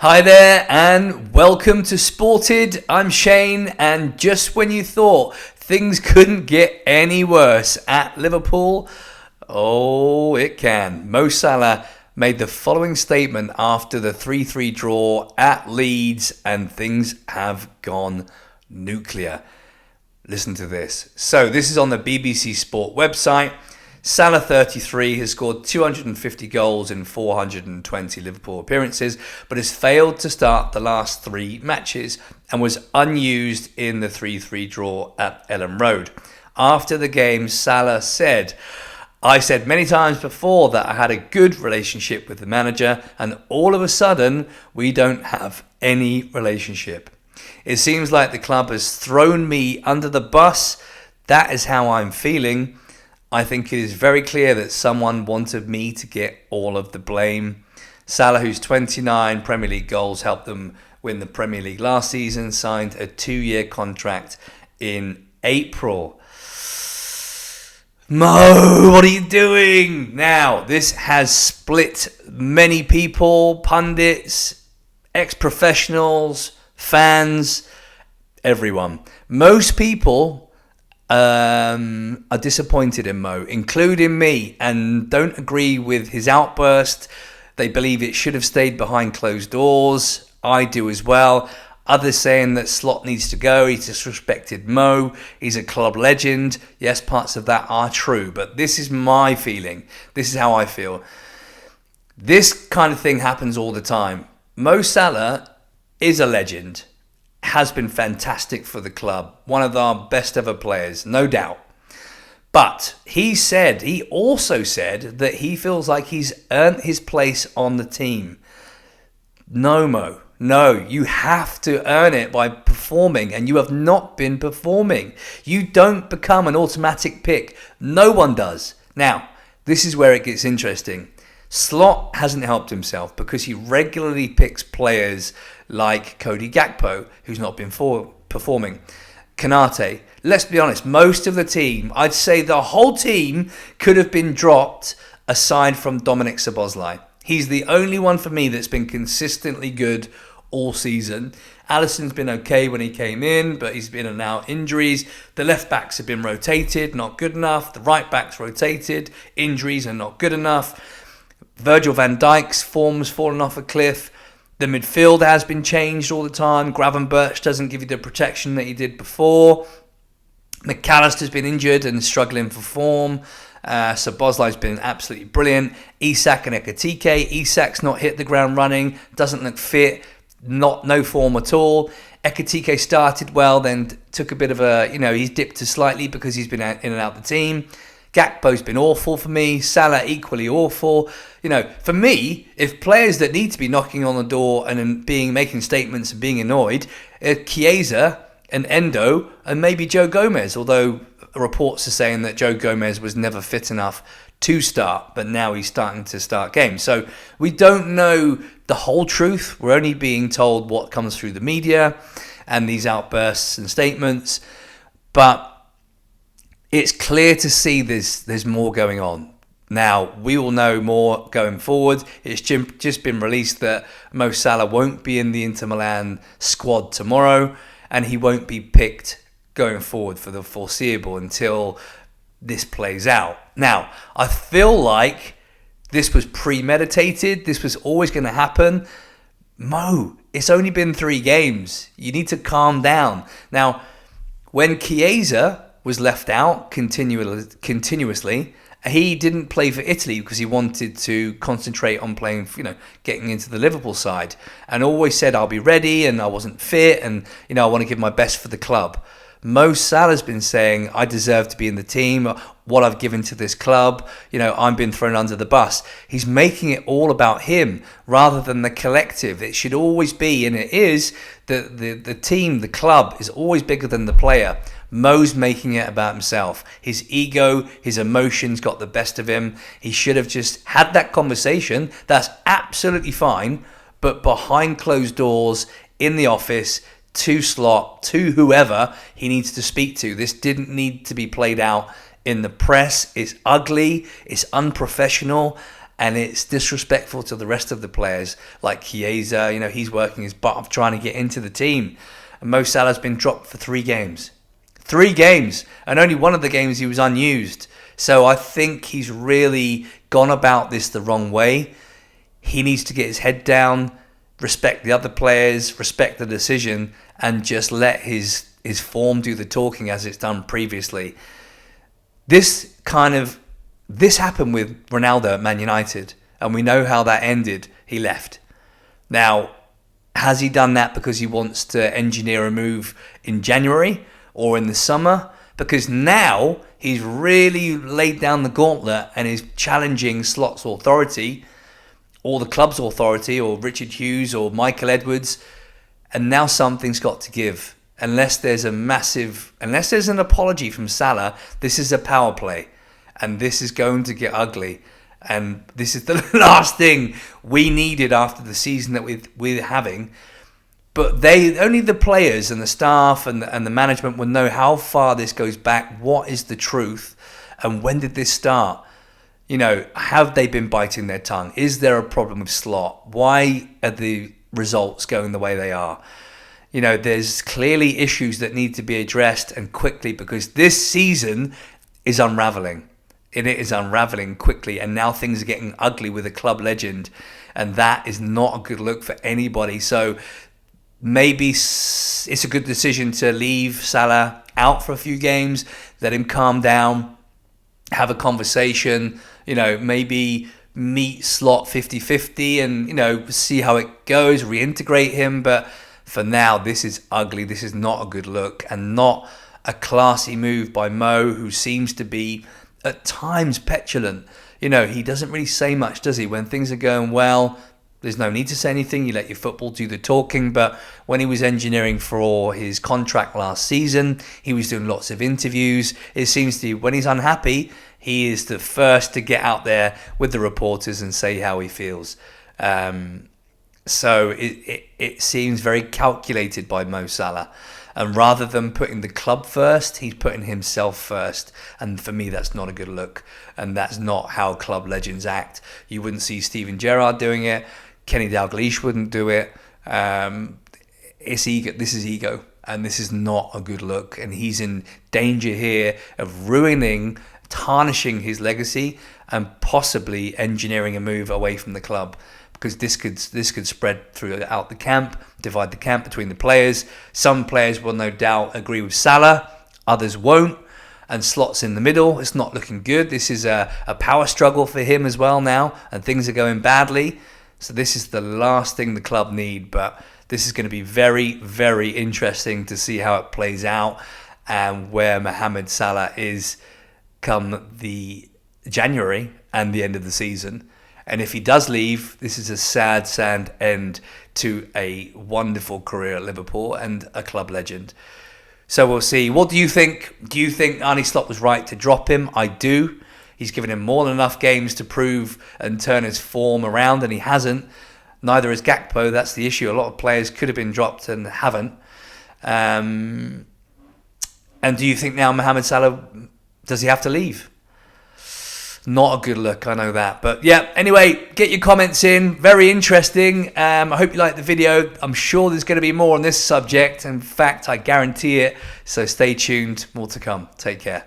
Hi there and welcome to Sported. I'm Shane, and just when you thought things couldn't get any worse at Liverpool, oh, it can. Mo Salah made the following statement after the 3-3 draw at Leeds, and things have gone nuclear. Listen to this. So this is on the BBC Sport website. Salah, 33, has scored 250 goals in 420 Liverpool appearances, but has failed to start the last three matches and was unused in the 3-3 draw at Ellen Road. After the game, Salah said, "I said many times before that I had a good relationship with the manager, and all of a sudden, we don't have any relationship. It seems like the club has thrown me under the bus. That is how I'm feeling. I think it is very clear that someone wanted me to get all of the blame." Salah, whose 29 Premier League goals helped them win the Premier League last season, signed a 2-year contract in April. Mo, what are you doing? Now, this has split many people, pundits, ex-professionals, fans, everyone. Most people are disappointed in Mo, including me, and don't agree with his outburst. They believe it should have stayed behind closed doors. I do as well. Others saying that Slot needs to go. He's disrespected Mo. He's a club legend. Yes, parts of that are true, but this is my feeling. This is how I feel. This kind of thing happens all the time. Mo Salah is a legend. Has been fantastic for the club. One of our best ever players, no doubt. But he also said that he feels like he's earned his place on the team. No, Mo. No, you have to earn it by performing, and you have not been performing. You don't become an automatic pick. No one does. Now, this is where it gets interesting. Slot hasn't helped himself because he regularly picks players like Cody Gakpo, who's not been performing. Kanate. Let's be honest, most of the team, I'd say the whole team, could have been dropped aside from Dominic Szoboszlai. He's the only one for me that's been consistently good all season. Alisson's been okay when he came in, but he's been in and out injuries. The left backs have been rotated, not good enough. The right backs rotated, injuries are not good enough. Virgil van Dijk's form's fallen off a cliff. The midfield has been changed all the time. Gravenberch doesn't give you the protection that he did before. McAllister's been injured and struggling for form. Szoboszlai's been absolutely brilliant. Isak and Ekitike. Isak's not hit the ground running. Doesn't look fit. No form at all. Ekitike started well, then took a bit of he's dipped slightly because he's been in and out of the team. Gakpo's been awful for me. Salah equally awful. For me, if players that need to be knocking on the door and making statements and being annoyed, Chiesa and Endo and maybe Joe Gomez, although reports are saying that Joe Gomez was never fit enough to start, but now he's starting to start games. So we don't know the whole truth. We're only being told what comes through the media and these outbursts and statements. But it's clear to see there's more going on. Now, we will know more going forward. It's just been released that Mo Salah won't be in the Inter Milan squad tomorrow, and he won't be picked going forward for the foreseeable until this plays out. Now, I feel like this was premeditated. This was always going to happen. Mo, it's only been 3 games. You need to calm down. Now, when Chiesa was left out continuously, he didn't play for Italy because he wanted to concentrate on playing, getting into the Liverpool side, and always said, I'll be ready and I wasn't fit and, I want to give my best for the club. Mo Salah's been saying, I deserve to be in the team, what I've given to this club, I'm being thrown under the bus. He's making it all about him rather than the collective. It should always be, and it is, the team, the club is always bigger than the player. Mo's making it about himself. His ego, his emotions got the best of him. He should have just had that conversation. That's absolutely fine. But behind closed doors, in the office, to Slot, to whoever he needs to speak to. This didn't need to be played out in the press. It's ugly. It's unprofessional. And it's disrespectful to the rest of the players, like Chiesa. You know, he's working his butt off trying to get into the team. And Mo Salah's been dropped for 3 games. 3 games. And only one of the games he was unused. So I think he's really gone about this the wrong way. He needs to get his head down, respect the other players, respect the decision, and just let his form do the talking as it's done previously. This happened with Ronaldo at Man United, and we know how that ended. He left. Now, has he done that because he wants to engineer a move in January or in the summer? Because now he's really laid down the gauntlet and is challenging Slot's authority, or the club's authority, or Richard Hughes or Michael Edwards, and now something's got to give. Unless there's an apology from Salah, this is a power play. And this is going to get ugly. And this is the last thing we needed after the season that we're having. But only the players and the staff and the management will know how far this goes back, what is the truth, and when did this start? You know, have they been biting their tongue? Is there a problem with Slot? Why are the results going the way they are? You know, there's clearly issues that need to be addressed, and quickly, because this season is unravelling. And it is unravelling quickly, and now things are getting ugly with a club legend, and that is not a good look for anybody. So maybe it's a good decision to leave Salah out for a few games, let him calm down, have a conversation, you know, maybe meet Slot 50-50 and, you know, see how it goes, reintegrate him. But for now, this is ugly. This is not a good look, and not a classy move by Mo, who seems to be at times petulant. You know, he doesn't really say much, does he? When things are going well, there's no need to say anything. You let your football do the talking. But when he was engineering for his contract last season, he was doing lots of interviews. It seems to be when he's unhappy, he is the first to get out there with the reporters and say how he feels. So it seems very calculated by Mo Salah. And rather than putting the club first, he's putting himself first. And for me, that's not a good look. And that's not how club legends act. You wouldn't see Steven Gerrard doing it. Kenny Dalglish wouldn't do it. It's ego. This is ego. And this is not a good look. And he's in danger here of ruining, tarnishing his legacy, and possibly engineering a move away from the club. Because this could spread throughout the camp, divide the camp between the players. Some players will no doubt agree with Salah, others won't, and Slot's in the middle. It's not looking good. This is a power struggle for him as well now, and things are going badly. So this is the last thing the club need, but this is going to be very, very interesting to see how it plays out and where Mohamed Salah is come the January and the end of the season. And if he does leave, this is a sad, sad end to a wonderful career at Liverpool and a club legend. So we'll see. What do you think? Do you think Arne Slot was right to drop him? I do. He's given him more than enough games to prove and turn his form around, and he hasn't. Neither has Gakpo. That's the issue. A lot of players could have been dropped and haven't. And do you think now Mohamed Salah, does he have to leave? Not a good look, I know that. But yeah, anyway, get your comments in. Very interesting. I hope you liked the video. I'm sure there's going to be more on this subject. In fact, I guarantee it. So stay tuned. More to come. Take care.